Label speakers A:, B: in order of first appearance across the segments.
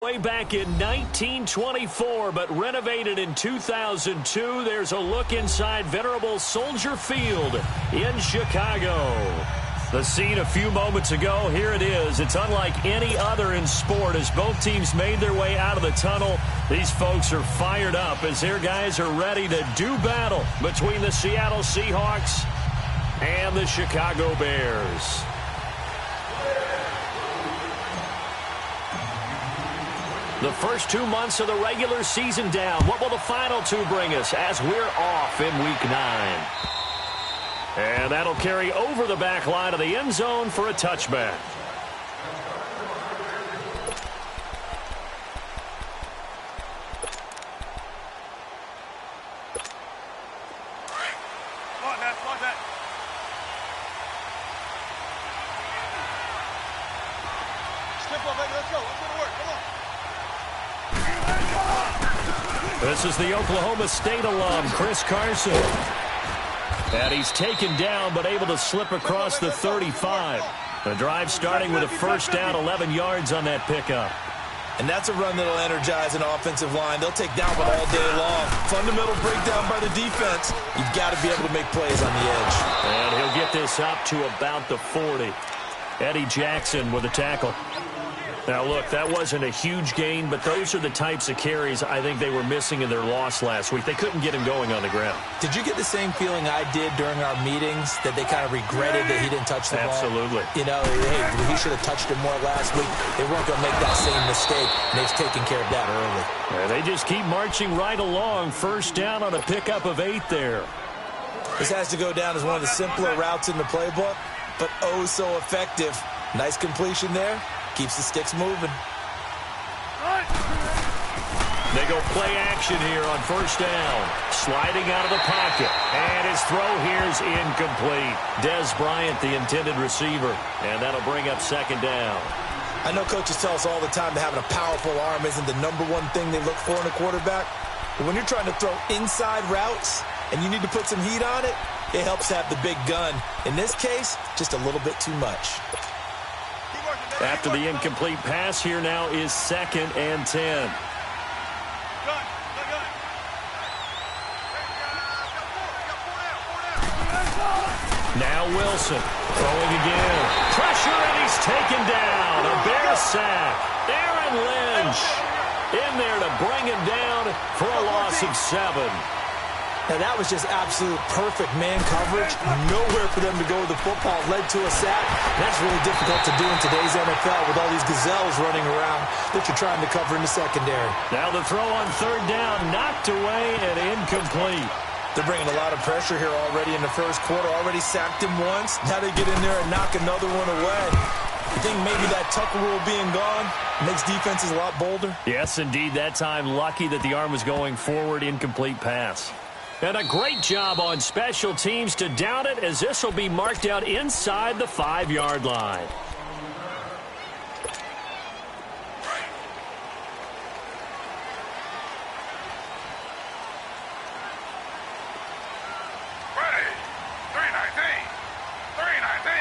A: Way back in 1924, but renovated in 2002, there's a look inside venerable Soldier Field in Chicago. The scene a few moments ago, here it is. It's unlike any other in sport as both teams made their way out of the tunnel. These folks are fired up as their guys are ready to do battle between the Seattle Seahawks and the Chicago Bears. The first 2 months of the regular season down. What will the final two bring us as we're off in Week 9? And that'll carry over the back line of the end zone for a touchback. This is the Oklahoma State alum, Chris Carson. And he's taken down but able to slip across the 35. The drive starting with a first down, 11 yards on that pickup.
B: And that's a run that'll energize an offensive line. They'll take down one all day long. Fundamental breakdown by the defense. You've got to be able to make plays on the edge.
A: And he'll get this up to about the 40. Eddie Jackson with a tackle. Now, look, that wasn't a huge gain, but those are the types of carries I think they were missing in their loss last week. They couldn't get him going on the ground.
B: Did you get the same feeling I did during our meetings, that they kind of regretted that he didn't touch the ball?
A: Absolutely.
B: You know, hey, he should have touched it more last week. They weren't going to make that same mistake, and they've taken care of that early.
A: Yeah, they just keep marching right along. First down on a pickup of 8 there.
B: This has to go down as one of the simpler routes in the playbook, but oh so effective. Nice completion there. Keeps the sticks moving.
A: They go play action here on first down. Sliding out of the pocket. And his throw here is incomplete. Dez Bryant, the intended receiver. And that'll bring up second down.
B: I know coaches tell us all the time that having a powerful arm isn't the number one thing they look for in a quarterback. But when you're trying to throw inside routes and you need to put some heat on it, it helps have the big gun. In this case, just a little bit too much.
A: After the incomplete pass, here now is 2nd and 10. Now Wilson throwing again. Pressure, and he's taken down. A Bear sack. Aaron Lynch in there to bring him down for a loss of 7.
B: Now, that was just absolute perfect man coverage. Nowhere for them to go with the football. Led to a sack. That's really difficult to do in today's NFL with all these gazelles running around that you're trying to cover in the secondary.
A: Now the throw on third down, knocked away and incomplete.
B: They're bringing a lot of pressure here already in the first quarter. Already sacked him once. Now they get in there and knock another one away. I think maybe that Tucker rule being gone makes defenses a lot bolder.
A: Yes, indeed. That time, lucky that the arm was going forward. Incomplete pass. And a great job on special teams to down it, as this will be marked out inside the 5-yard line.
C: Ready. 319. 319.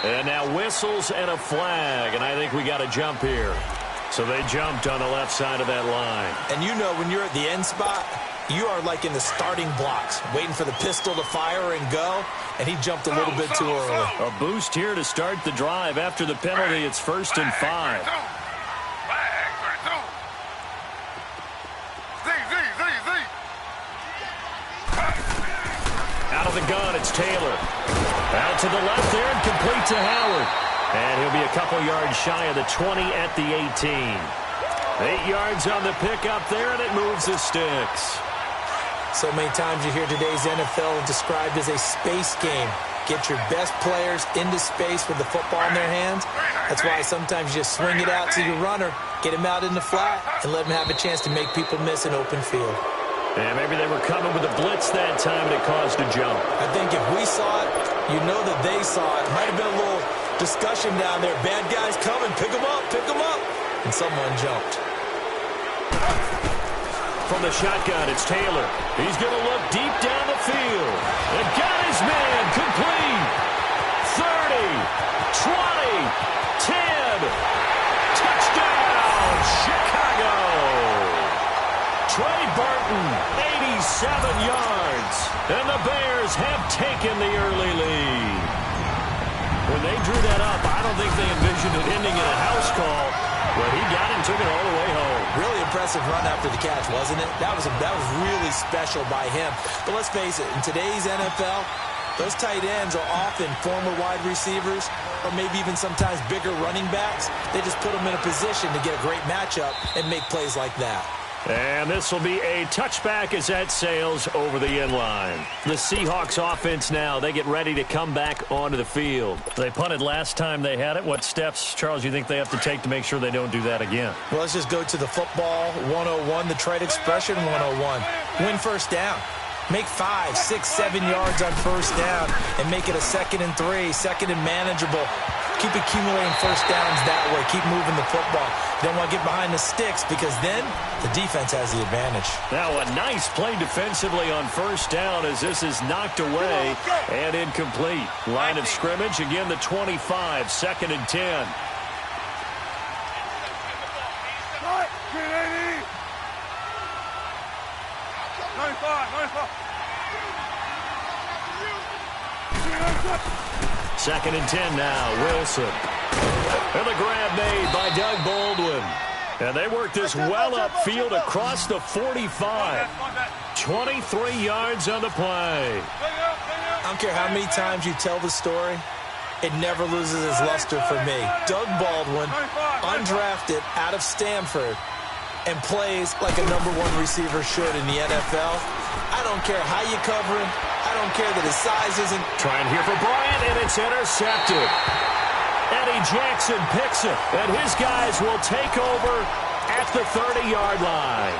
A: And now whistles and a flag, and I think we got a jump here. So they jumped on the left side of that line.
B: And you know when you're at the end spot, you are like in the starting blocks, waiting for the pistol to fire and go, and he jumped a little bit too early.
A: A boost here to start the drive. After the penalty, it's 1st and 5. Out of the gun, it's Taylor. Out to the left there and complete to Howard. And he'll be a couple yards shy of the 20 at the 18. 8 yards on the pickup there, and it moves the sticks.
B: So many times you hear today's NFL described as a space game. Get your best players into space with the football in their hands. That's why sometimes you just swing it out to your runner, get him out in the flat, and let him have a chance to make people miss an open field.
A: And maybe they were coming with a blitz that time, and it caused a jump.
B: I think if we saw it, you know that they saw it. Might have been a little discussion down there. Bad guys coming. Pick them up. Pick them up. And someone jumped.
A: From the shotgun, it's Taylor. He's going to look deep down the field. And got his man complete. yards. And the Bears have taken the early lead. When they drew that up, I don't think they envisioned it ending in a house call. But he got it and took it all the way home.
B: Really impressive run after the catch, wasn't it? That was really special by him. But let's face it, in today's NFL, those tight ends are often former wide receivers or maybe even sometimes bigger running backs. They just put them in a position to get a great matchup and make plays like that.
A: And this will be a touchback as that sails over the end line. The Seahawks offense now, they get ready to come back onto the field. They punted last time they had it. What steps, Charles, you think they have to take to make sure they don't do that again?
B: Well, let's just go to the football 101, the trade expression 101. Win first down. Make 5, 6, 7 yards on first down and make it a 2nd and 3, second and manageable. Keep accumulating first downs that way. Keep moving the football. You don't want to get behind the sticks because then the defense has the advantage.
A: Now a nice play defensively on first down as this is knocked away and incomplete. Line of scrimmage, again the 25, 2nd and 10. 2nd and 10 now, Wilson. And the grab made by Doug Baldwin. And they work this well upfield across the 45. 23 yards on the play.
B: I don't care how many times you tell the story, it never loses its luster for me. Doug Baldwin, undrafted out of Stanford, and plays like a #1 receiver should in the NFL. I don't care how you cover him. I don't care that his size isn't.
A: Trying here for Bryant, and it's intercepted. Eddie Jackson picks it, and his guys will take over at the 30-yard line.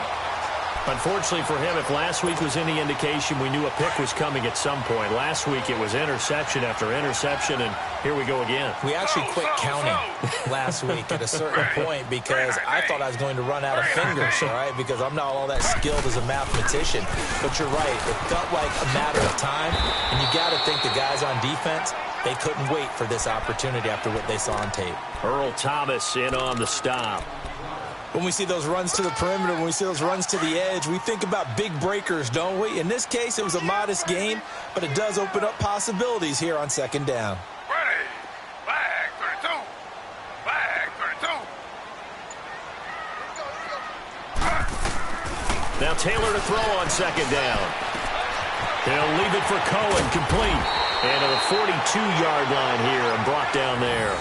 A: Unfortunately for him, if last week was any indication, we knew a pick was coming at some point. Last week it was interception after interception, and here we go again.
B: We actually quit counting last week at a certain point because I thought I was going to run out of fingers, all right, because I'm not all that skilled as a mathematician. But you're right. It felt like a matter of time, and you got to think the guys on defense, they couldn't wait for this opportunity after what they saw on tape.
A: Earl Thomas in on the stop.
B: When we see those runs to the perimeter, when we see those runs to the edge, we think about big breakers, don't we? In this case, it was a modest gain, but it does open up possibilities here on 2nd down.
C: Ready. Flag 32. Flag 32.
A: Now Taylor to throw on 2nd down. He'll leave it for Cohen, complete. And to the 42-yard line here and brought down there.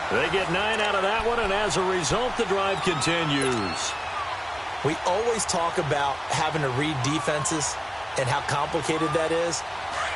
A: They get 9 out of that one, and as a result, the drive continues.
B: We always talk about having to read defenses and how complicated that is.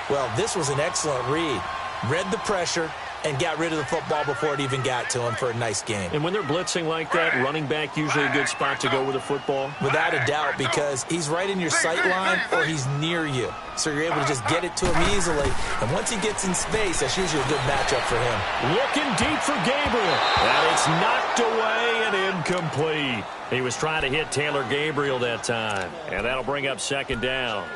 B: Well, this was an excellent read. Read the pressure and got rid of the football before it even got to him for a nice game.
A: And when they're blitzing like that, running back usually a good spot to go with the football?
B: Without a doubt, because he's right in your sight line or he's near you. So you're able to just get it to him easily. And once he gets in space, that's usually a good matchup for him.
A: Looking deep for Gabriel. And it's knocked away and incomplete. He was trying to hit Taylor Gabriel that time. And that'll bring up 2nd down.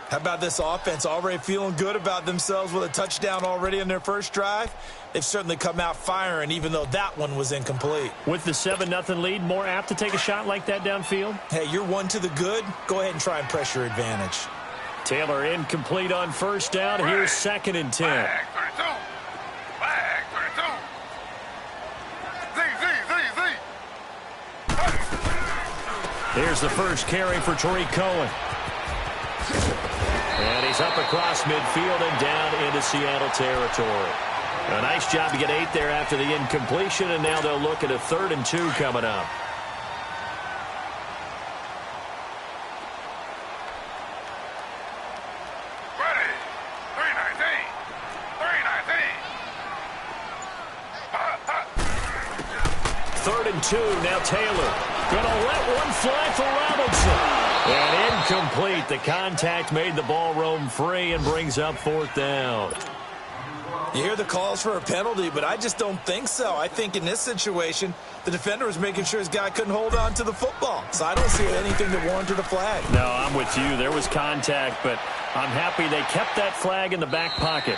B: How about this offense already feeling good about themselves with a touchdown already in their first drive? They've certainly come out firing, even though that one was incomplete.
A: With the 7-0 lead, more apt to take a shot like that downfield?
B: Hey, you're one to the good. Go ahead and try and press your advantage.
A: Taylor incomplete on first down. Here's 2nd and 10.
C: Flag 32. Flag 32. Z.
A: Here's the first carry for Tariq Cohen. And he's up across midfield and down into Seattle territory. A nice job to get 8 there after the incompletion, and now they'll look at a 3rd and 2 coming up.
C: Ready. 319. 319.
A: 3rd and 2, now Taylor. Gonna let one fly for Robinson. And incomplete. The contact made the ball roam free and brings up 4th down.
B: You hear the calls for a penalty, but I just don't think so. I think in this situation, the defender was making sure his guy couldn't hold on to the football. So I don't see anything that warranted a flag.
A: No, I'm with you. There was contact, but I'm happy they kept that flag in the back pocket.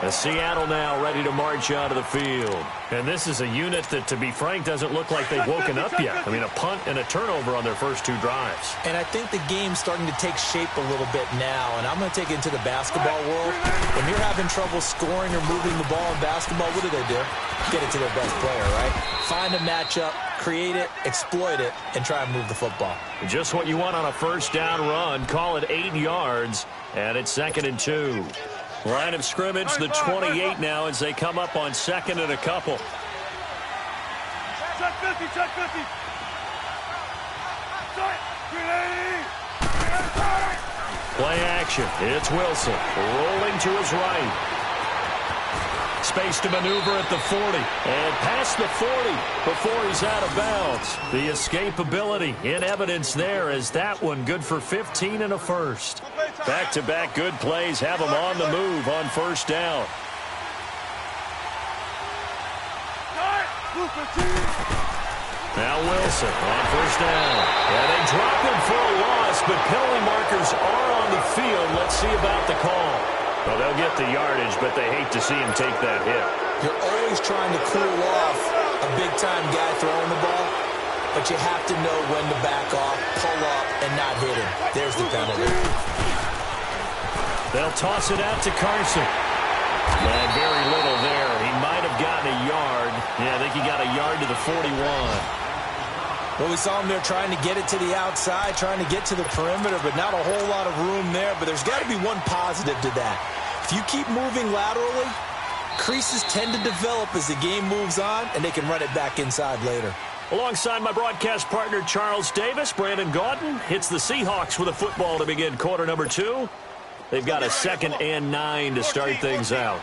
A: And Seattle now ready to march out of the field. And this is a unit that, to be frank, doesn't look like they've woken up yet. I mean, a punt and a turnover on their first 2 drives.
B: And I think the game's starting to take shape a little bit now. And I'm going to take it into the basketball world. When you're having trouble scoring or moving the ball in basketball, what do? Get it to their best player, right? Find a matchup, create it, exploit it, and try and move the football.
A: Just what you want on a first down run. Call it 8 yards, and it's 2nd and 2. Line of scrimmage, the 28 now as they come up on 2nd and a couple.
C: Check 50, check 50.
A: Play action. It's Wilson rolling to his right. Space to maneuver at the 40. And past the 40 before he's out of bounds. The escapability in evidence there as that one good for 15 and a first. Back-to-back good plays have him on the move on first down. Now Wilson on first down. And they drop him for a loss, but penalty markers are on the field. Let's see about the call. Well, they'll get the yardage, but they hate to see him take that hit.
B: You're always trying to cool off a big-time guy throwing the ball, but you have to know when to back off, pull up, and not hit him. There's the penalty.
A: They'll toss it out to Carson. And very little there. He might have gotten a yard. Yeah, I think he got a yard to the 41.
B: Well, we saw him there trying to get it to the outside, trying to get to the perimeter, but not a whole lot of room there. But there's got to be one positive to that. If you keep moving laterally, creases tend to develop as the game moves on, and they can run it back inside later.
A: Alongside my broadcast partner, Charles Davis, Brandon Gaudin hits the Seahawks with a football to begin quarter number 2. They've got a 2nd and 9 to start things out.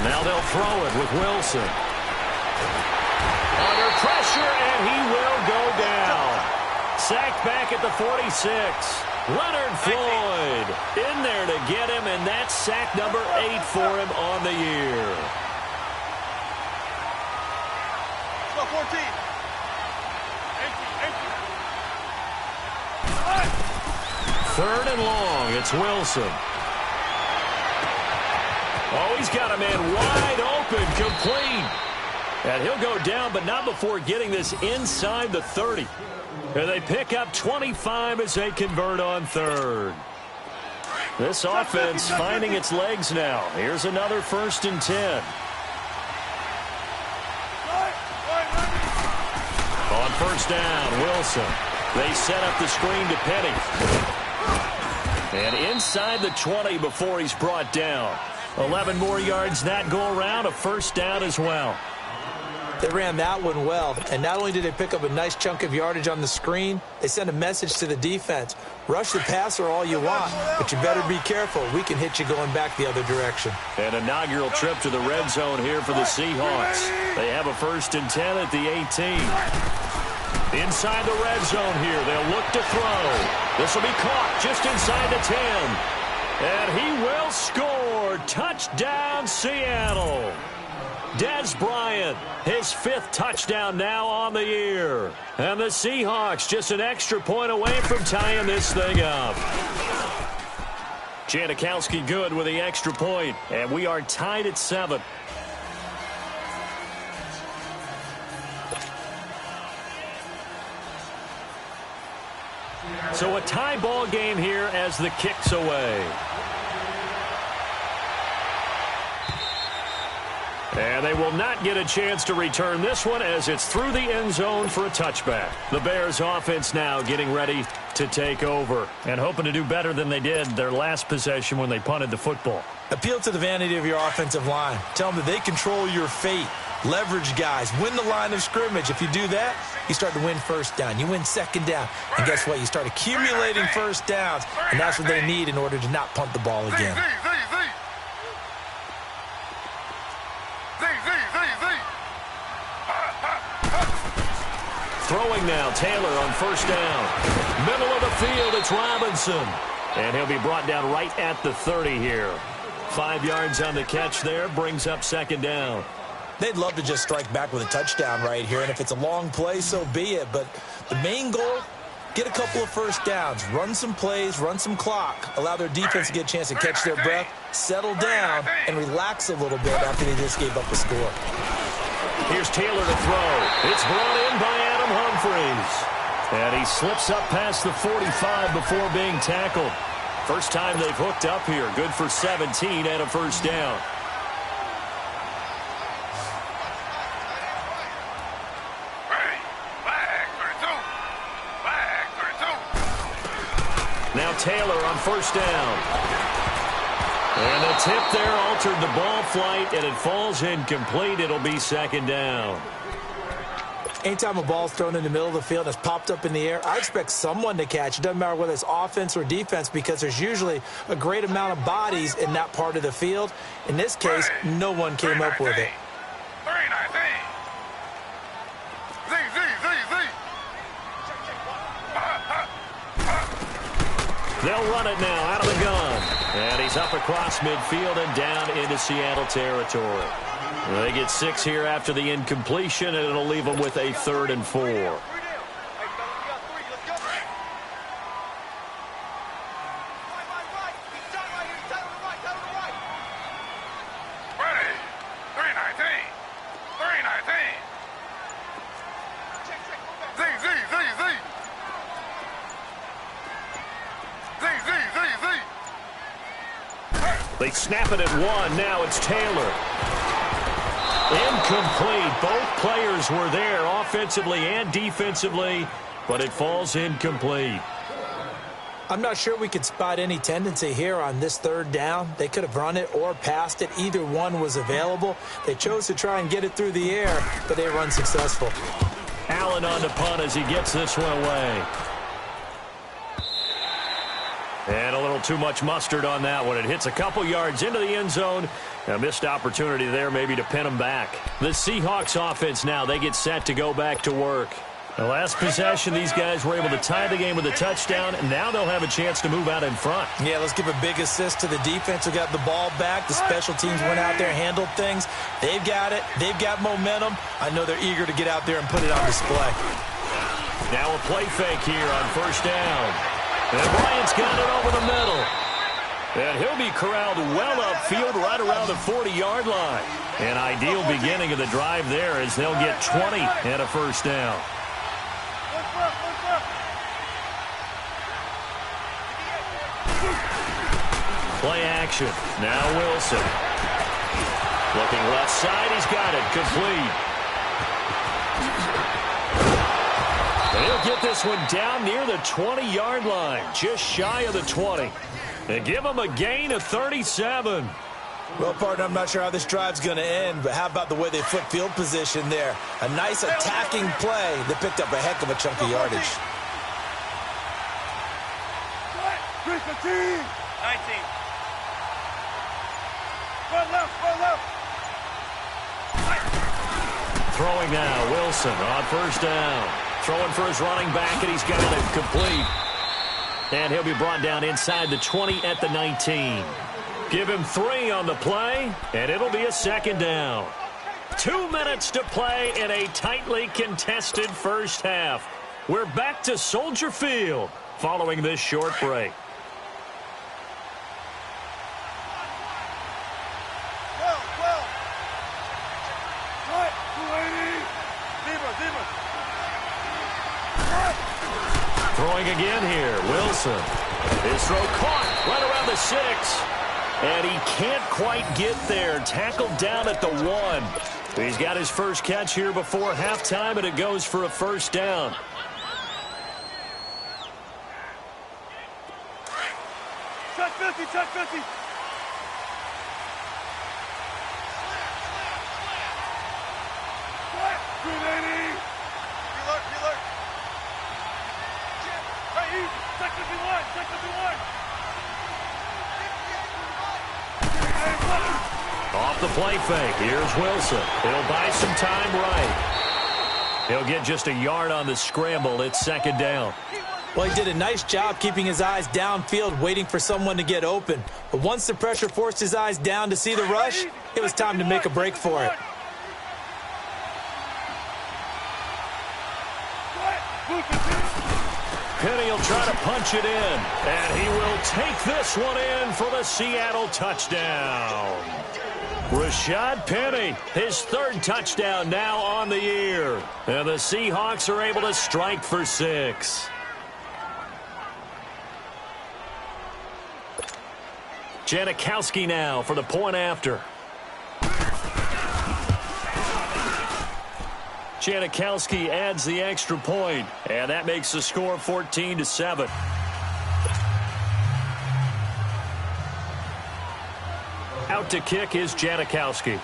A: Now they'll throw it with Wilson. Under pressure, and he will go down. Sacked back at the 46. Leonard Floyd in there to get him, and that's sack number 8 for him on the year.
C: 14.
A: 3rd and long. It's Wilson. Oh, he's got a man wide open, complete. And he'll go down, but not before getting this inside the 30. And they pick up 25 as they convert on 3rd. This offense finding its legs now. Here's another 1st and 10. On first down, Wilson. They set up the screen to Penny. And inside the 20 before he's brought down. 11 more yards that go around, a first down as well.
B: They ran that one well, and not only did they pick up a nice chunk of yardage on the screen, they sent a message to the defense. Rush the passer all you want, but you better be careful. We can hit you going back the other direction.
A: An inaugural trip to the red zone here for the Seahawks. They have a 1st and 10 at the 18. Inside the red zone here, they'll look to throw. This will be caught just inside the 10. And he will score. Touchdown, Seattle. Dez Bryant, his 5th touchdown now on the year. And the Seahawks just an extra point away from tying this thing up. Janikowski good with the extra point, and we are tied at 7. So a tie ball game here as the kick's away. And they will not get a chance to return this one as it's through the end zone for a touchback. The Bears offense now getting ready to take over and hoping to do better than they did their last possession when they punted the football.
B: Appeal to the vanity of your offensive line. Tell them that they control your fate. Leverage guys. Win the line of scrimmage. If you do that, you start to win first down. You win second down. And guess what? You start accumulating first downs. And that's what they need in order to not punt the ball again.
A: Throwing now, Taylor on first down. Middle of the field, it's Robinson. And he'll be brought down right at the 30 here. 5 yards on the catch there, brings up second down.
B: They'd love to just strike back with a touchdown right here, and if it's a long play, so be it. But the main goal, get a couple of first downs, run some plays, run some clock, allow their defense to get a chance to catch their breath, settle down, and relax a little bit after they just gave up a score.
A: Here's Taylor to throw. It's brought in by Adam Humphries. And he slips up past the 45 before being tackled. First time they've hooked up here. Good for 17 and a first down. Now Taylor on first down. And the tip there altered the ball flight, and it falls incomplete. It'll be second down.
B: Anytime a ball's thrown in the middle of the field and it's popped up in the air, I expect someone to catch. It doesn't matter whether it's offense or defense, because there's usually a great amount of bodies in that part of the field. In this case, no one came up with it.
A: They'll run it now out of the gun. And he's up across midfield and down into Seattle territory. They get 6 here after the incompletion, and it'll leave them with a 3rd and 4. They snap it at 1. Now it's Taylor. Incomplete. Both players were there offensively and defensively, but it falls incomplete.
B: I'm not sure we could spot any tendency here on this 3rd down. They could have run it or passed it. Either one was available. They chose to try and get it through the air, but they were unsuccessful.
A: Allen on the punt as he gets this one away. And a little too much mustard on that one. It hits a couple yards into the end zone. A missed opportunity there maybe to pin them back. The Seahawks offense now, they get set to go back to work. The last possession, these guys were able to tie the game with a touchdown, and now they'll have a chance to move out in front.
B: Yeah, let's give a big assist to the defense who got the ball back. The special teams went out there, handled things. They've got it. They've got momentum. I know they're eager to get out there and put it on display.
A: Now a play fake here on first down. And Bryant's got it over the middle. And he'll be corralled well upfield right around the 40-yard line. An ideal beginning of the drive there as they'll get 20 and a first down. Play action. Now Wilson. Looking left side. He's got it. Complete. And he'll get this one down near the 20-yard line. Just shy of the 20. And give him a gain of 37.
B: Well, partner, I'm not sure how this drive's going to end, but how about the way they flip field position there? A nice attacking play that picked up a heck of a chunk of yardage.
C: 19. Run left.
A: Throwing now, Wilson on first down. Throwing for his running back, and he's got it complete. And he'll be brought down inside the 20 at the 19. Give him 3 on the play, and it'll be a second down. 2 minutes to play in a tightly contested first half. We're back to Soldier Field following this short break. Throwing again here, Wilson. His throw caught right around the 6. And he can't quite get there. Tackled down at the 1. He's got his first catch here before halftime, and it goes for a first down.
C: Check 50.
A: Off the play fake. Here's Wilson. He'll buy some time right. He'll get just a yard on the scramble. It's second down.
B: Well, he did a nice job keeping his eyes downfield, waiting for someone to get open. But once the pressure forced his eyes down to see the rush, it was time to make a break for it.
A: Penny will try to punch it in, and he will take this one in for the Seattle touchdown. Rashad Penny, his third touchdown now on the year. And the Seahawks are able to strike for 6. Janikowski now for the point after. Janikowski adds the extra point, and that makes the score 14-7. Out to kick is Janikowski.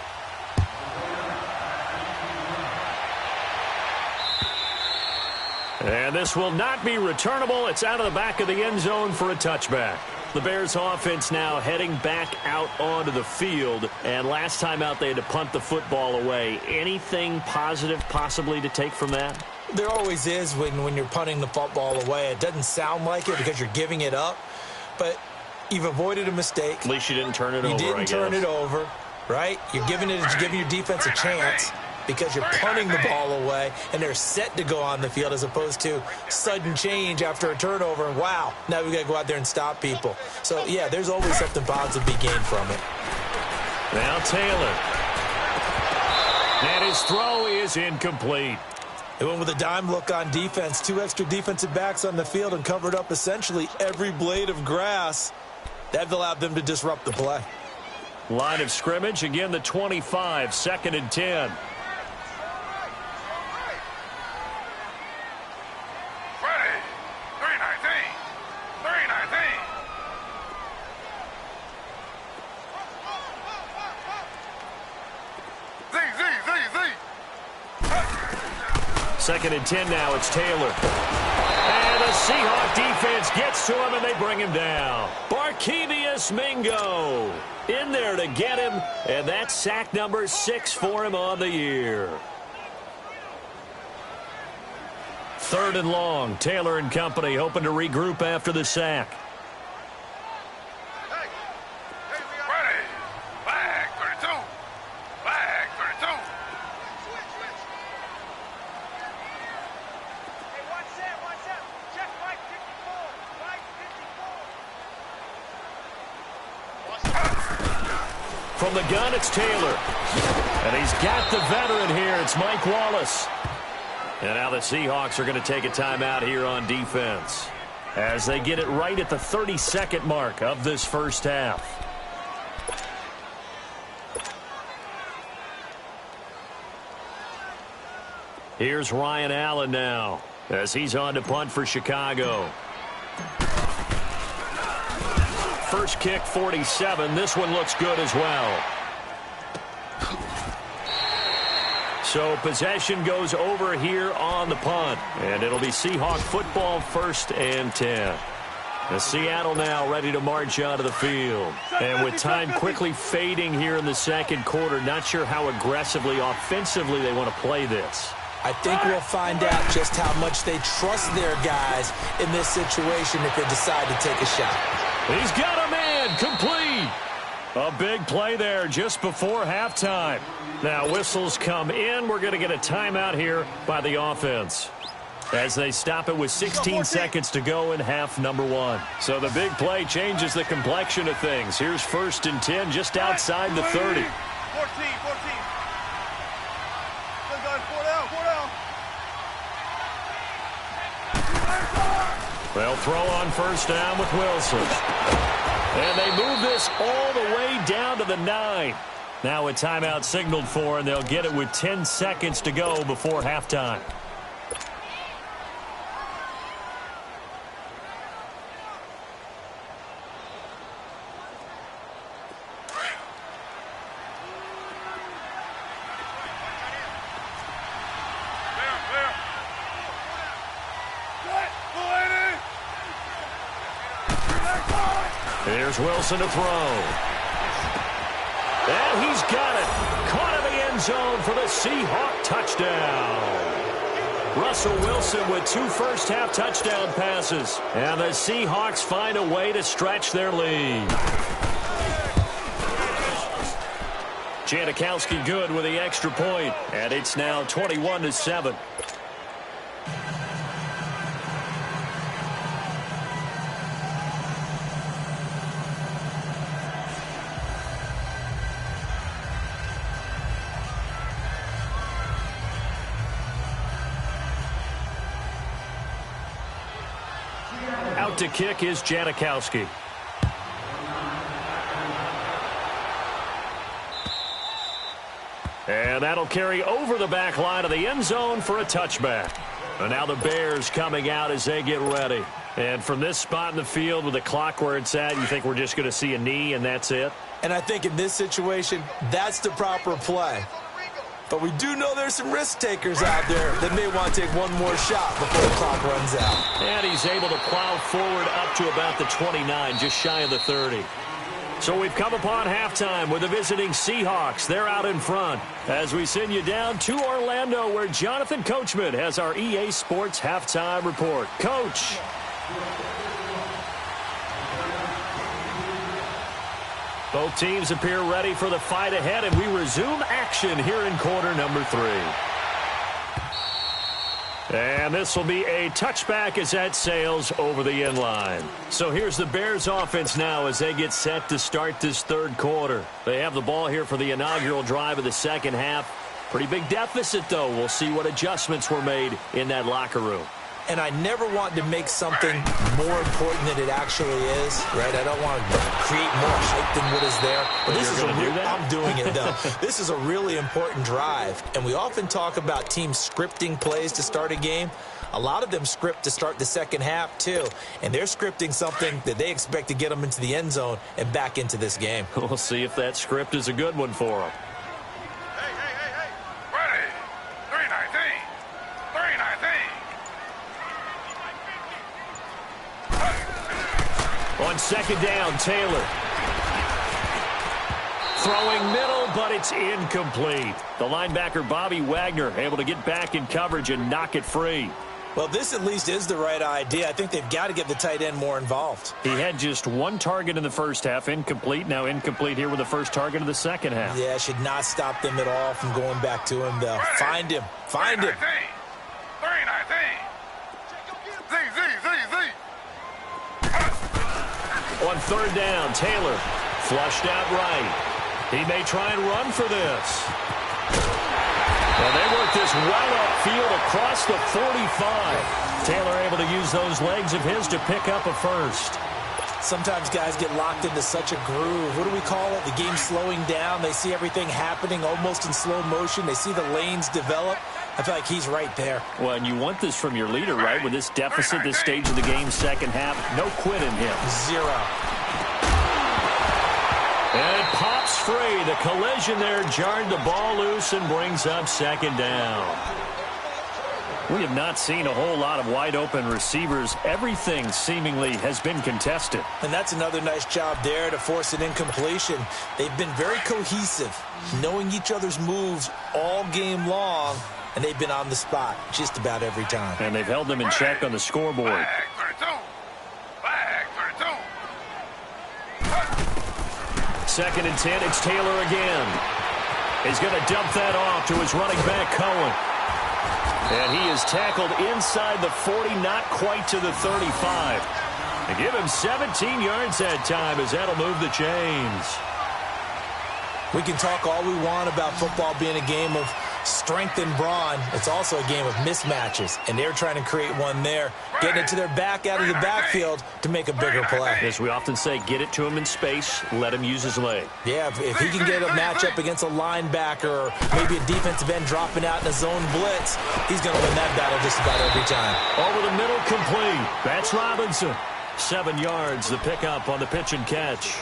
A: And this will not be returnable. It's out of the back of the end zone for a touchback. The Bears offense now heading back out onto the field. And last time out, they had to punt the football away. Anything positive possibly to take from that?
B: There always is when you're punting the football away. It doesn't sound like it because you're giving it up. But you've avoided a mistake.
A: At least you didn't turn it over, I guess. You didn't
B: turn it over, right? You're giving your defense a chance because you're punting the ball away, and they're set to go on the field as opposed to sudden change after a turnover. And, wow, now we've got to go out there and stop people. So, yeah, there's always something positive to be gained from it.
A: Now Taylor. And his throw is incomplete.
B: They went with a dime look on defense. 2 extra defensive backs on the field and covered up essentially every blade of grass. That allowed them to disrupt the play.
A: Line of scrimmage, again the 25, 2nd and 10. Second and 10 now, it's Taylor. And the Seahawk defense gets to him, and they bring him down. Barkevious Mingo in there to get him, and that's sack number 6 for him on the year. 3rd and long, Taylor and company hoping to regroup after the sack. From the gun, it's Taylor. And he's got the veteran here. It's Mike Wallace. And now the Seahawks are going to take a timeout here on defense as they get it right at the 32nd mark of this first half. Here's Ryan Allen now as he's on to punt for Chicago. First kick, 47. This one looks good as well. So possession goes over here on the punt. And it'll be Seahawk football, 1st and 10. The Seattle now ready to march out of the field. And with time quickly fading here in the second quarter, not sure how aggressively, offensively they want to play this.
B: I think we'll find out just how much they trust their guys in this situation if they decide to take a shot.
A: He's got a man, complete. A big play there just before halftime. Now whistles come in. We're going to get a timeout here by the offense as they stop it with 16 seconds to go in half number 1. So the big play changes the complexion of things. Here's 1st and 10 just outside the 30.
C: 14.
A: They'll throw on 1st down with Wilson. And they move this all the way down to the 9. Now a timeout signaled for, and they'll get it with 10 seconds to go before halftime. Here's Wilson to throw. And he's got it. Caught in the end zone for the Seahawk touchdown. Russell Wilson with 2 first-half touchdown passes. And the Seahawks find a way to stretch their lead. Janikowski good with the extra point. And it's now 21-7. Out to kick is Janikowski. And that'll carry over the back line of the end zone for a touchback. And now the Bears coming out as they get ready. And from this spot in the field with the clock where it's at, you think we're just going to see a knee and that's it?
B: And I think in this situation, that's the proper play. But we do know there's some risk takers out there that may want to take one more shot before the clock runs out.
A: And he's able to plow forward up to about the 29, just shy of the 30. So we've come upon halftime with the visiting Seahawks. They're out in front as we send you down to Orlando where Jonathan Coachman has our EA Sports halftime report. Coach. Both teams appear ready for the fight ahead, and we resume action here in quarter number 3. And this will be a touchback as that sails over the end line. So here's the Bears offense now as they get set to start this third quarter. They have the ball here for the inaugural drive of the second half. Pretty big deficit, though. We'll see what adjustments were made in that locker room.
B: And I never want to make something more important than it actually is, right? I don't want to create more hype than what is there. But this is I'm doing it, though. This is a really important drive. And we often talk about teams scripting plays to start a game. A lot of them script to start the second half, too. And they're scripting something that they expect to get them into the end zone and back into this game.
A: We'll see if that script is a good one for them. On second down, Taylor. Throwing middle, but it's incomplete. The linebacker, Bobby Wagner, able to get back in coverage and knock it free.
B: Well, this at least is the right idea. I think they've got to get the tight end more involved.
A: He had just one target in the first half, incomplete. Now incomplete here with the first target of the second half.
B: Yeah, should not stop them at all from going back to him, though. Find him. Find him.
A: On third down, Taylor flushed out right. He may try and run for this. Well, they work this well upfield across the 45. Taylor able to use those legs of his to pick up a first.
B: Sometimes guys get locked into such a groove. What do we call it? The game's slowing down. They see everything happening almost in slow motion. They see the lanes develop. I feel like he's right there.
A: Well, and you want this from your leader, right? With this deficit, this stage of the game, second half, no quit in him.
B: Zero.
A: And it pops free. The collision there jarred the ball loose and brings up second down. We have not seen a whole lot of wide-open receivers. Everything seemingly has been contested.
B: And that's another nice job there to force an incompletion. They've been very cohesive, knowing each other's moves all game long. And they've been on the spot just about every time.
A: And they've held them in check on the scoreboard. Second and 10, it's Taylor again. He's going to dump that off to his running back, Cohen. And he is tackled inside the 40, not quite to the 35. They give him 17 yards that time as that'll move the chains.
B: We can talk all we want about football being a game of strength and brawn. It's also a game of mismatches, and they're trying to create one there, getting it to their back out of the backfield to make a bigger play.
A: As we often say, get it to him in space, let him use his leg.
B: Yeah, if he can get a matchup against a linebacker or maybe a defensive end dropping out in a zone blitz, he's going to win that battle just about every time.
A: Over the middle, complete. That's Robinson. 7 yards, the pickup on the pitch and catch.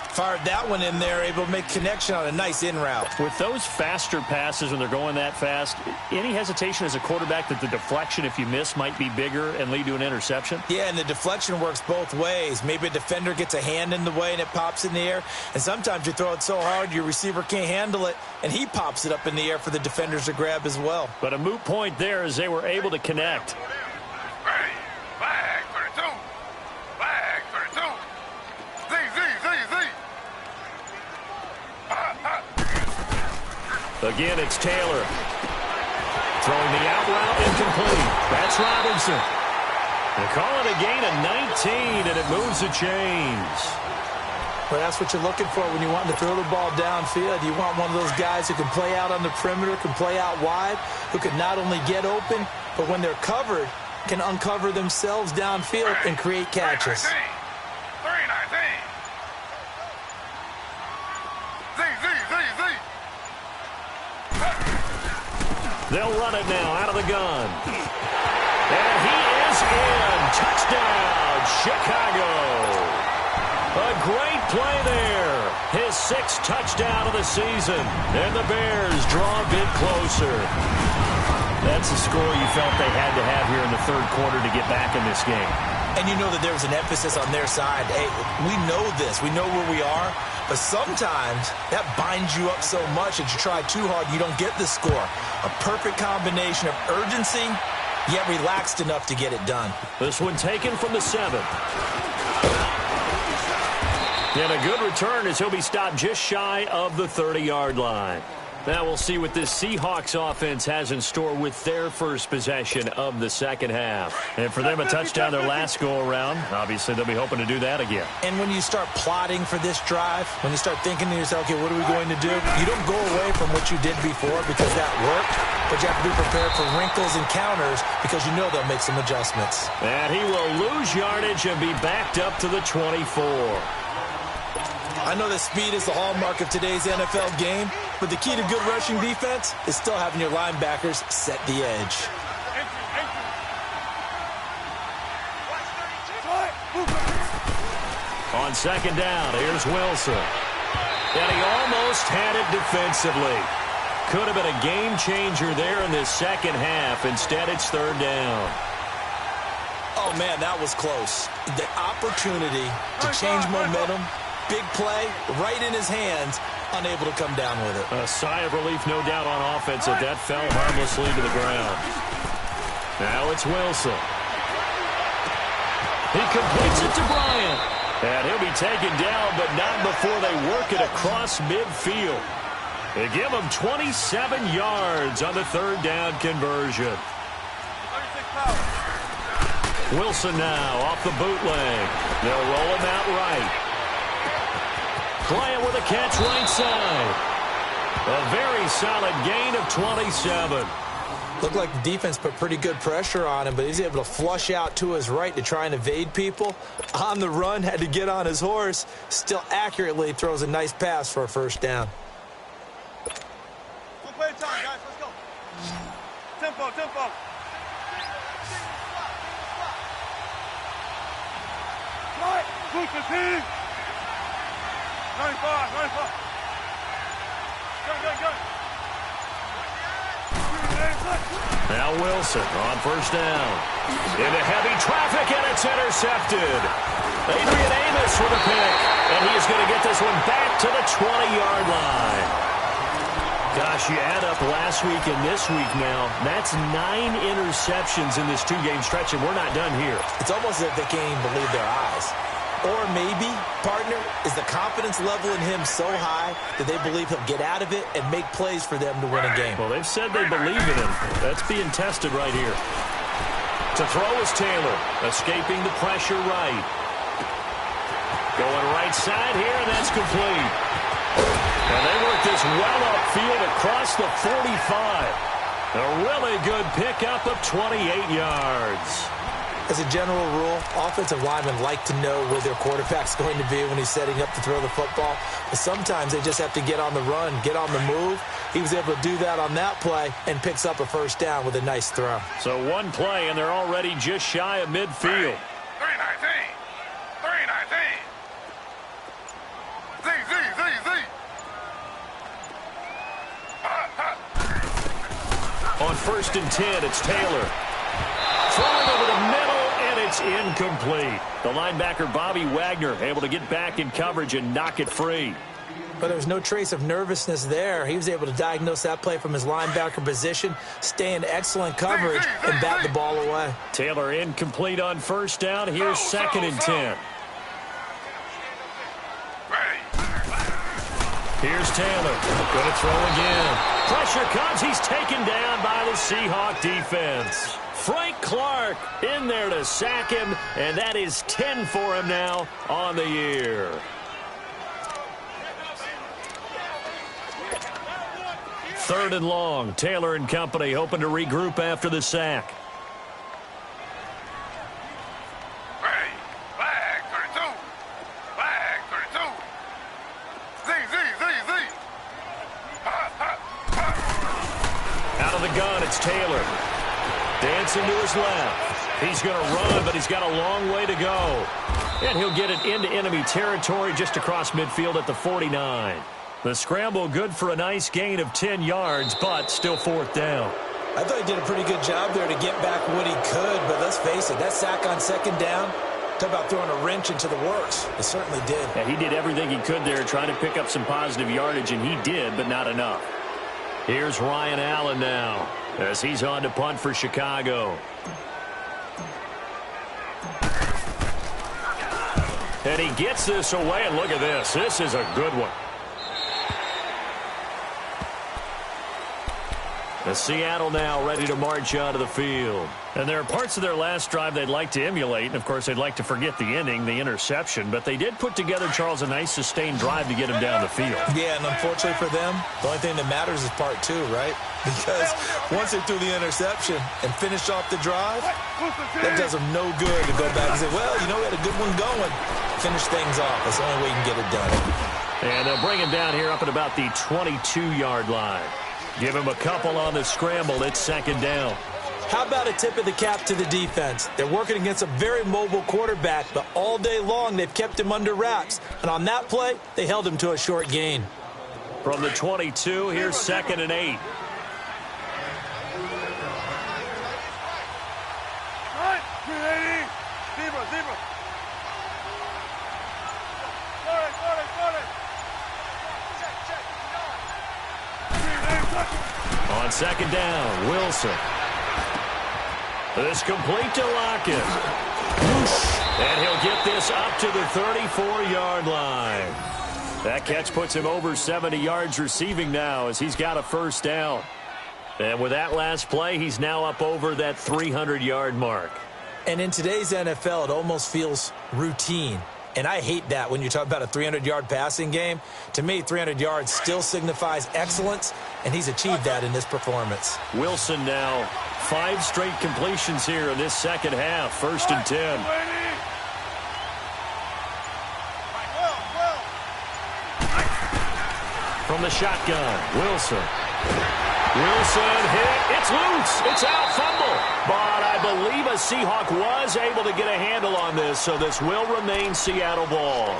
B: Fired that one in there, able to make connection on a nice in route.
A: With those faster passes when they're going that fast, any hesitation as a quarterback that the deflection, if you miss, might be bigger and lead to an interception?
B: Yeah, and the deflection works both ways. Maybe a defender gets a hand in the way and it pops in the air. And sometimes you throw it so hard your receiver can't handle it, and he pops it up in the air for the defenders to grab as well.
A: But a moot point there as they were able to connect. Again, it's Taylor. Throwing the out route incomplete. That's Robinson. They call it a gain of 19, and it moves the chains.
B: Well, that's what you're looking for when you want to throw the ball downfield. You want one of those guys who can play out on the perimeter, can play out wide, who can not only get open, but when they're covered, can uncover themselves downfield and create catches.
C: 319.
A: They'll run it now out of the gun. And he is in. Touchdown, Chicago. A great play there. His 6th touchdown of the season. And the Bears draw a bit closer. That's the score you felt they had to have here in the third quarter to get back in this game.
B: And you know that there was an emphasis on their side. Hey, we know this. We know where we are. But sometimes that binds you up so much that you try too hard, you don't get the score. A perfect combination of urgency, yet relaxed enough to get it done.
A: This one taken from the 7. And a good return as he'll be stopped just shy of the 30-yard line. Now we'll see what this Seahawks offense has in store with their first possession of the second half. And for them, a touchdown their last go-around. Obviously, they'll be hoping to do that again.
B: And when you start plotting for this drive, when you start thinking to yourself, okay, what are we going to do? You don't go away from what you did before because that worked, but you have to be prepared for wrinkles and counters because you know they'll make some adjustments.
A: And he will lose yardage and be backed up to the 24.
B: I know that speed is the hallmark of today's NFL game, but the key to good rushing defense is still having your linebackers set the edge.
A: On second down, here's Wilson. And he almost had it defensively. Could have been a game changer there in this second half. Instead, it's third down.
B: Oh, man, that was close. The opportunity to change momentum. Big play, right in his hands, unable to come down with it.
A: A sigh of relief, no doubt, on offense that fell harmlessly to the ground. Now it's Wilson. He completes it to Bryant. And he'll be taken down, but not before they work it across midfield. They give him 27 yards on the third down conversion. Wilson now off the bootleg. They'll roll him out right. Bryant with a catch right side. A very solid gain of 27.
B: Looked like the defense put pretty good pressure on him, but he's able to flush out to his right to try and evade people. On the run, had to get on his horse. Still accurately throws a nice pass for a first down.
C: One play at a time, guys. Let's go. Tempo, tempo. Right. Lucas, here. 95, 95. Go.
A: Now Wilson on first down. Into heavy traffic, and it's intercepted. Adrian Amos with a pick, and he is going to get this one back to the 20-yard line. Gosh, you add up last week and this week now, that's 9 interceptions in this 2-game stretch, and we're not done here.
B: It's almost as if they can't even believe their eyes. Or maybe, partner, is the confidence level in him so high that they believe he'll get out of it and make plays for them to win a game.
A: Well, they've said they believe in him. That's being tested right here. To throw is Taylor, escaping the pressure right. Going right side here, and that's complete. And they work this well upfield across the 45. A really good pickup of 28 yards.
B: As a general rule, offensive linemen like to know where their quarterback's going to be when he's setting up to throw the football. But sometimes they just have to get on the run, get on the move. He was able to do that on that play and picks up a first down with a nice throw.
A: So one play, and they're already just shy of midfield.
C: 319.
A: On first and 10, it's Taylor. Throwing over the middle, and it's incomplete. The linebacker, Bobby Wagner, able to get back in coverage and knock it free.
B: But there was no trace of nervousness there. He was able to diagnose that play from his linebacker position, stay in excellent coverage, and bat the ball away.
A: Taylor incomplete on first down. Here's second and 10. Here's Taylor. Going to throw again. Pressure comes. He's taken down by the Seahawk defense. Frank Clark in there to sack him, and that is 10 for him now on the year. Third and long. Taylor and company hoping to regroup after the sack. Out of the gun, it's Taylor. Dancing to his left. He's going to run, but he's got a long way to go. And he'll get it into enemy territory just across midfield at the 49. The scramble good for a nice gain of 10 yards, but still fourth down.
B: I thought he did a pretty good job there to get back what he could, but let's face it, that sack on second down, talk about throwing a wrench into the works. It certainly did.
A: Yeah, he did everything he could there, trying to pick up some positive yardage, and he did, but not enough. Here's Ryan Allen now, as he's on to punt for Chicago. And he gets this away, and look at this. This is a good one. The Seattle now ready to march onto the field. And there are parts of their last drive they'd like to emulate. And, of course, they'd like to forget the ending, the interception. But they did put together, Charles, a nice sustained drive to get him down the field.
B: Yeah, and unfortunately for them, the only thing that matters is part two, right? Because once they threw the interception and finished off the drive, that does them no good to go back and say, well, you know, we had a good one going. Finish things off. That's the only way you can get it done.
A: And they'll bring him down here up at about the 22-yard line. Give him a couple on the scramble. It's second down.
B: How about a tip of the cap to the defense? They're working against a very mobile quarterback, but all day long they've kept him under wraps. And on that play, they held him to a short gain.
A: From the 22, here's 2nd and 8. On second down, Wilson. This complete to Lockett. And he'll get this up to the 34-yard line. That catch puts him over 70 yards receiving now as he's got a first down. And with that last play, he's now up over that 300-yard mark.
B: And in today's NFL, it almost feels routine. And I hate that when you talk about a 300-yard passing game. To me, 300 yards still signifies excellence, and he's achieved that in this performance.
A: Wilson now 5 straight completions here in this second half. 1st and 10. From the shotgun, Wilson. Wilson hit. It's loose. It's out. Fumble. But I believe a Seahawk was able to get a handle on this, so this will remain Seattle ball.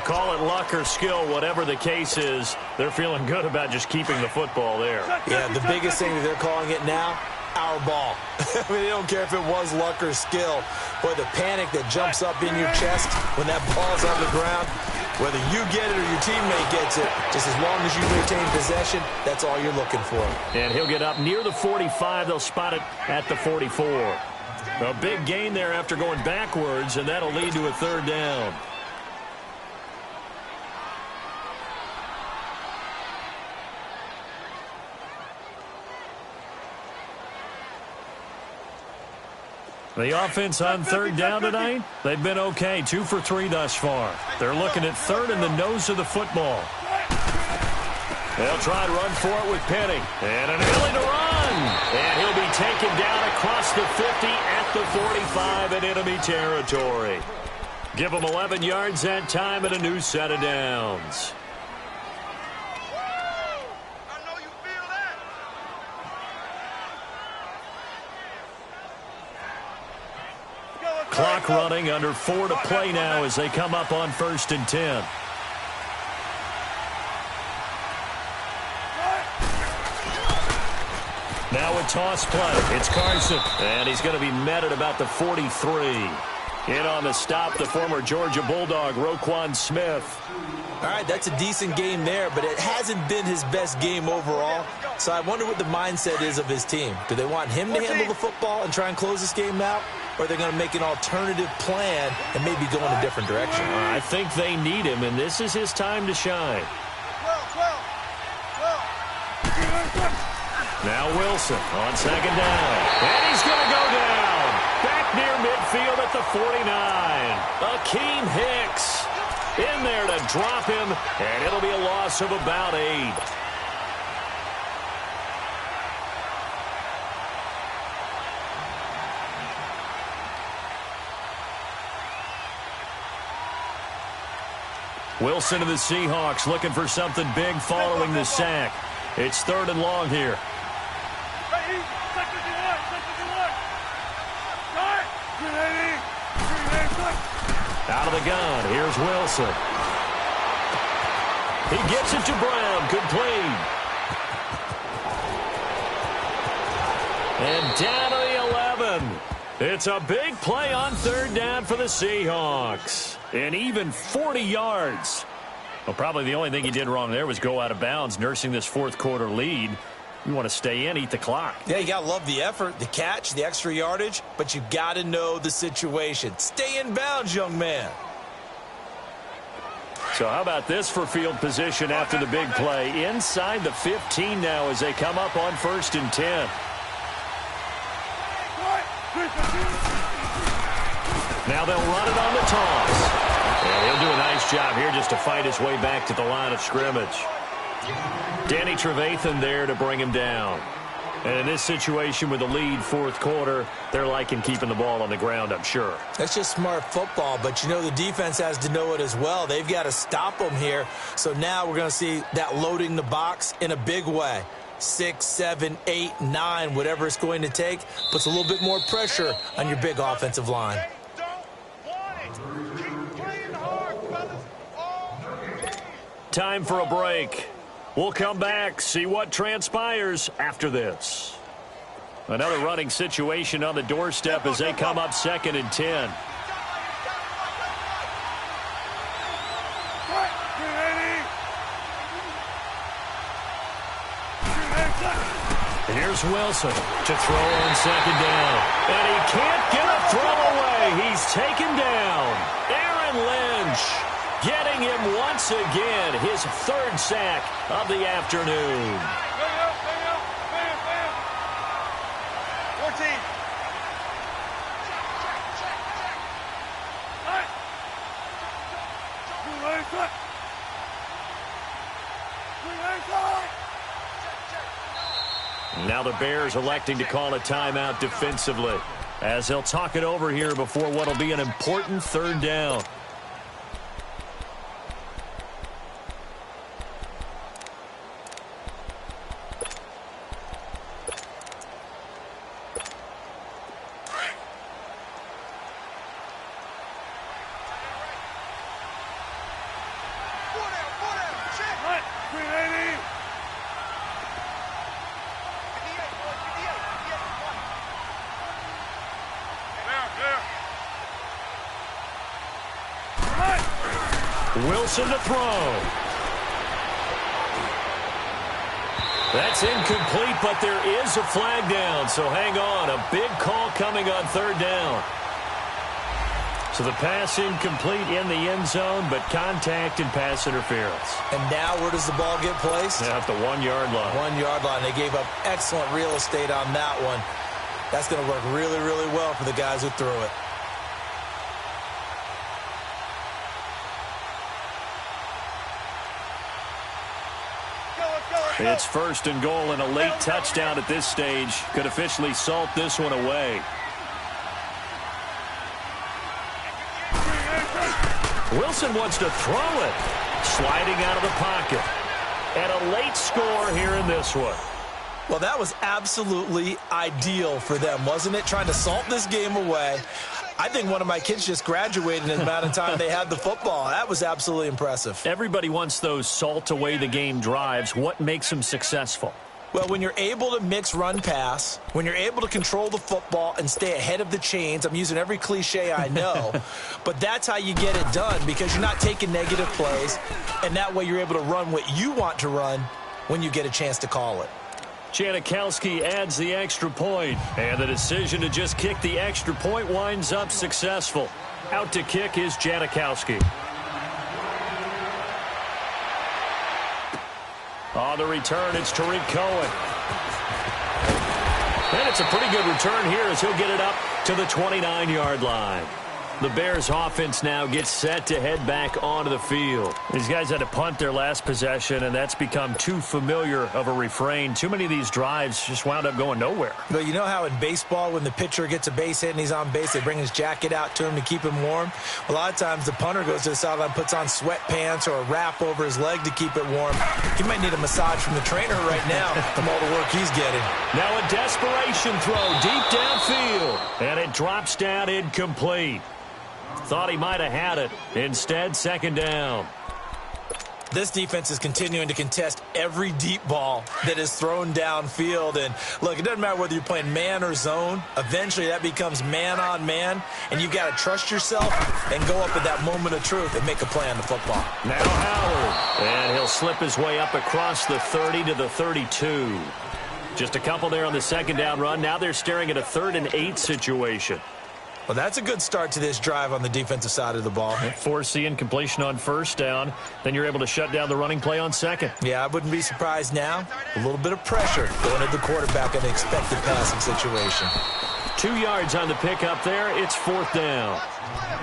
A: Call it luck or skill, whatever the case is. They're feeling good about just keeping the football there.
B: Yeah, the biggest thing that they're calling it now, our ball. I mean, they don't care if it was luck or skill. Boy, the panic that jumps up in your chest when that ball's on the ground, whether you get it or your teammate gets it, just as long as you retain possession, that's all you're looking for.
A: And he'll get up near the 45. They'll spot it at the 44. A big gain there after going backwards, and that'll lead to a 3rd down. The offense on 3rd down tonight, they've been okay. 2 for 3 thus far. They're looking at 3rd in the nose of the football. They'll try to run for it with Penny. And an ability to run. And he'll be taken down across the 50 at the 45 in enemy territory. Give him 11 yards that time and a new set of downs. Clock running, under 4 to play now as they come up on 1st and 10. Now a toss play. It's Carson, and he's going to be met at about the 43. In on the stop, the former Georgia Bulldog, Roquan Smith.
B: All right, that's a decent game there, but it hasn't been his best game overall. So I wonder what the mindset is of his team. Do they want him to handle the football and try and close this game out? Or are they going to make an alternative plan and maybe go in a different direction?
A: I think they need him, and this is his time to shine. Now Wilson on 2nd down. And he's going to go down. Back near midfield at the 49. Akeem Hicks in there to drop him, and it'll be a loss of about 8. Wilson to the Seahawks looking for something big following the sack. It's 3rd and long here. Out of the gun, here's Wilson. He gets it to Brown, complete. And down to the 11. It's a big play on third down for the Seahawks. And even 40 yards. Well, probably the only thing he did wrong there was go out of bounds, nursing this fourth quarter lead. You want to stay in, eat the clock.
B: Yeah, you got to love the effort, the catch, the extra yardage, but you got to know the situation. Stay in bounds, young man.
A: So how about this for field position after the big play? Inside the 15 now as they come up on 1st and 10. Now they'll run it on the toss. And he'll do a nice job here just to fight his way back to the line of scrimmage. Danny Trevathan there to bring him down. And in this situation with the lead fourth quarter, they're liking keeping the ball on the ground, I'm sure.
B: That's just smart football, but you know the defense has to know it as well. They've got to stop them here. So now we're going to see that loading the box in a big way. 6, 7, 8, 9, whatever it's going to take, puts a little bit more pressure on your big offensive line.
A: Time for a break. We'll come back, see what transpires after this. Another running situation on the doorstep as they come up 2nd and 10. Here's Wilson to throw on 2nd down. And he can't get a throw away. He's taken down. Aaron Lynch getting him once again, his 3rd sack of the afternoon.
C: 14.
A: Now the Bears electing to call a timeout defensively as they'll talk it over here before what will be an important 3rd down. Wilson to throw. That's incomplete, but there is a flag down, so hang on. A big call coming on 3rd down. So the pass incomplete in the end zone, but contact and pass interference.
B: And now where does the ball get placed?
A: At the 1-yard line.
B: 1-yard line. They gave up excellent real estate on that one. That's going to work really, really well for the guys who threw it.
A: It's 1st and goal, and a late touchdown at this stage could officially salt this one away. Wilson wants to throw it. Sliding out of the pocket. And a late score here in this one.
B: Well, that was absolutely ideal for them, wasn't it? Trying to salt this game away. I think one of my kids just graduated in the amount of time they had the football. That was absolutely impressive.
A: Everybody wants those salt-away-the-game drives. What makes them successful?
B: Well, when you're able to mix run-pass, when you're able to control the football and stay ahead of the chains, I'm using every cliche I know, but that's how you get it done because you're not taking negative plays, and that way you're able to run what you want to run when you get a chance to call it.
A: Janikowski adds the extra point, and the decision to just kick the extra point winds up successful. Out to kick is Janikowski. On the return, it's Tariq Cohen. And it's a pretty good return here as he'll get it up to the 29-yard line. The Bears offense now gets set to head back onto the field. These guys had to punt their last possession, and that's become too familiar of a refrain. Too many of these drives just wound up going nowhere.
B: But you know how in baseball, when the pitcher gets a base hit and he's on base, they bring his jacket out to him to keep him warm? A lot of times the punter goes to the sideline, puts on sweatpants or a wrap over his leg to keep it warm. He might need a massage from the trainer right now from all the work he's getting.
A: Now a desperation throw deep downfield, and it drops down incomplete. Thought he might have had it. Instead, second down.
B: This defense is continuing to contest every deep ball that is thrown downfield. And, look, it doesn't matter whether you're playing man or zone. Eventually, that becomes man-on-man, and you've got to trust yourself and go up at that moment of truth and make a play on the football.
A: Now Howard, and he'll slip his way up across the 30 to the 32. Just a couple there on the second down run. Now they're staring at a 3rd and 8 situation.
B: Well, that's a good start to this drive on the defensive side of the ball.
A: Force the incompletion on first down. Then you're able to shut down the running play on second.
B: Yeah, I wouldn't be surprised now. A little bit of pressure going at the quarterback in the expected passing situation.
A: 2 yards on the pickup there. It's 4th down.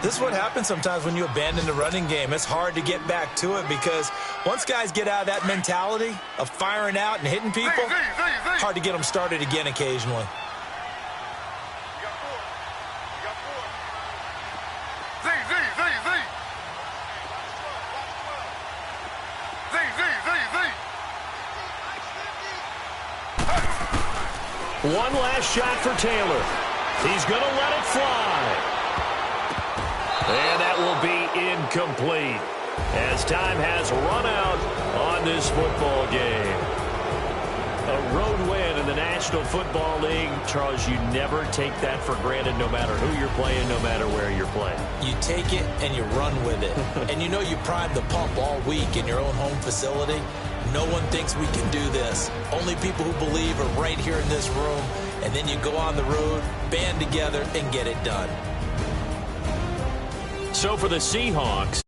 B: This is what happens sometimes when you abandon the running game. It's hard to get back to it because once guys get out of that mentality of firing out and hitting people, hard to get them started again occasionally.
A: One last shot for Taylor. He's going to let it fly. And that will be incomplete as time has run out on this football game. A road win in the National Football League. Charles, you never take that for granted no matter who you're playing, no matter where you're playing.
B: You take it and you run with it. And you know you primed the pump all week in your own home facility. No one thinks we can do this. Only people who believe are right here in this room. And then you go on the road, band together, and get it done.
A: So for the Seahawks,